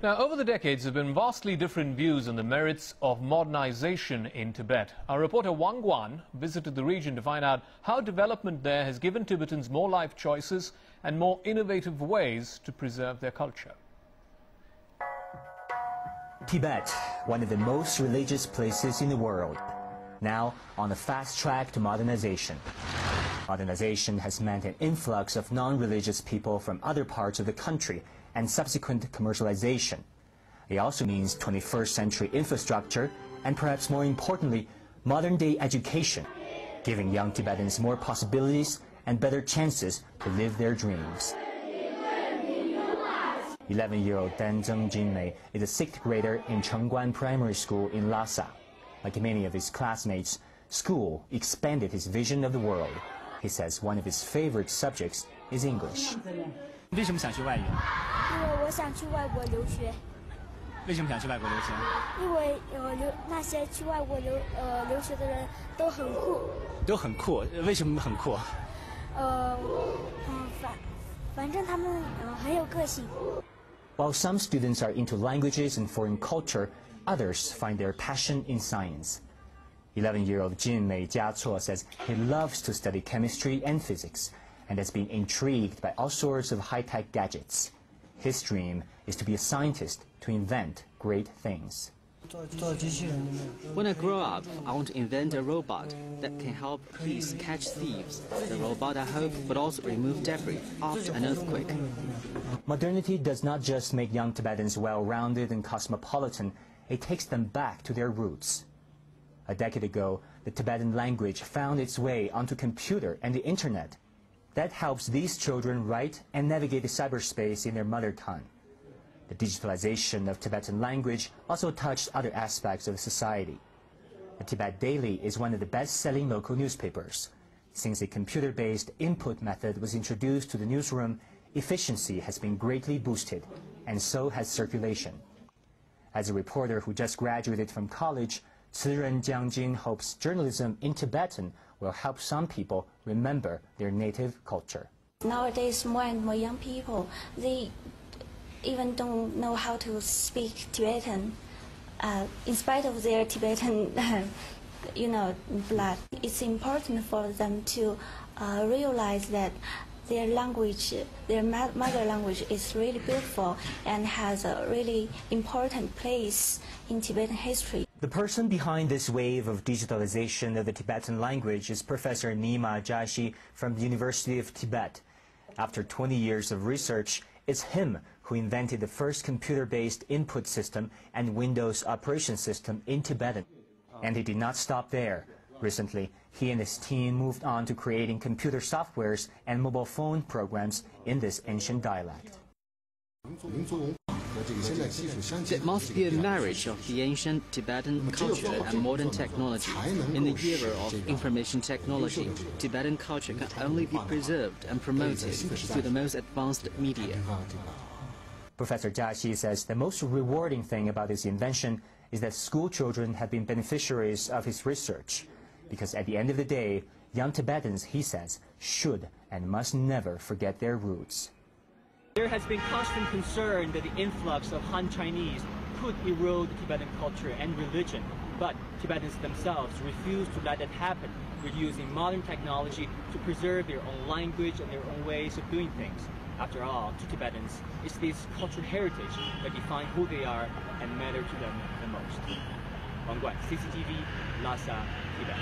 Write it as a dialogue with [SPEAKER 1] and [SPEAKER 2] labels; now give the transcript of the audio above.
[SPEAKER 1] Now, over the decades, there have been vastly different views on the merits of modernization in Tibet. Our reporter Wang Guan visited the region to find out how development there has given Tibetans more life choices and more innovative ways to preserve their culture.
[SPEAKER 2] Tibet, one of the most religious places in the world, now on a fast track to modernization. Modernization has meant an influx of non-religious people from other parts of the country and subsequent commercialization. It also means 21st century infrastructure and, perhaps more importantly, modern-day education, giving young Tibetans more possibilities and better chances to live their dreams. 11-year-old Dan Zheng Jinmei is a 6th grader in Chengguan Primary School in Lhasa. Like many of his classmates, school expanded his vision of the world. He says one of his favorite subjects is English.
[SPEAKER 3] 为什么想学外语？
[SPEAKER 4] 因为我想去外国留学。
[SPEAKER 3] 为什么想去外国留学？
[SPEAKER 4] 因为那些去外国留学的人都很酷。
[SPEAKER 3] 都很酷，为什么很酷？
[SPEAKER 4] 反正他们很有个性。
[SPEAKER 2] While some students are into languages and foreign culture, others find their passion in science. 11-year-old Jinmei Jiacuo says he loves to study chemistry and physics and has been intrigued by all sorts of high-tech gadgets. His dream is to be a scientist to invent great things.
[SPEAKER 5] When I grow up, I want to invent a robot that can help police catch thieves. The robot, I hope, would also remove debris after an earthquake.
[SPEAKER 2] Modernity does not just make young Tibetans well-rounded and cosmopolitan, it takes them back to their roots. A decade ago, the Tibetan language found its way onto computer and the internet. That helps these children write and navigate the cyberspace in their mother tongue. The digitalization of Tibetan language also touched other aspects of society. The Tibet Daily is one of the best-selling local newspapers. Since a computer-based input method was introduced to the newsroom, efficiency has been greatly boosted, and so has circulation. As a reporter who just graduated from college, Ciren Jiangjin hopes journalism in Tibetan will help some people remember their native culture.
[SPEAKER 4] Nowadays, more and more young people, they even don't know how to speak Tibetan, in spite of their Tibetan, blood. It's important for them to realize that their language, their mother language, is really beautiful and has a really important place in Tibetan history.
[SPEAKER 2] The person behind this wave of digitalization of the Tibetan language is Professor Nima Jashi from the University of Tibet. After 20 years of research, it's him who invented the first computer-based input system and Windows operation system in Tibetan. And he did not stop there. Recently, he and his team moved on to creating computer softwares and mobile phone programs in this ancient dialect.
[SPEAKER 5] It must be a marriage of the ancient Tibetan culture and modern technology. In the era of information technology, Tibetan culture can only be preserved and promoted through the most advanced media.
[SPEAKER 2] Professor Jiaxi says the most rewarding thing about his invention is that school children have been beneficiaries of his research. Because at the end of the day, young Tibetans, he says, should and must never forget their roots.
[SPEAKER 6] There has been constant concern that the influx of Han Chinese could erode Tibetan culture and religion, but Tibetans themselves refuse to let that happen. We're using modern technology to preserve their own language and their own ways of doing things. After all, to Tibetans, it's this cultural heritage that define who they are and matter to them the most. Wang Guan, CCTV, Lhasa, Tibet.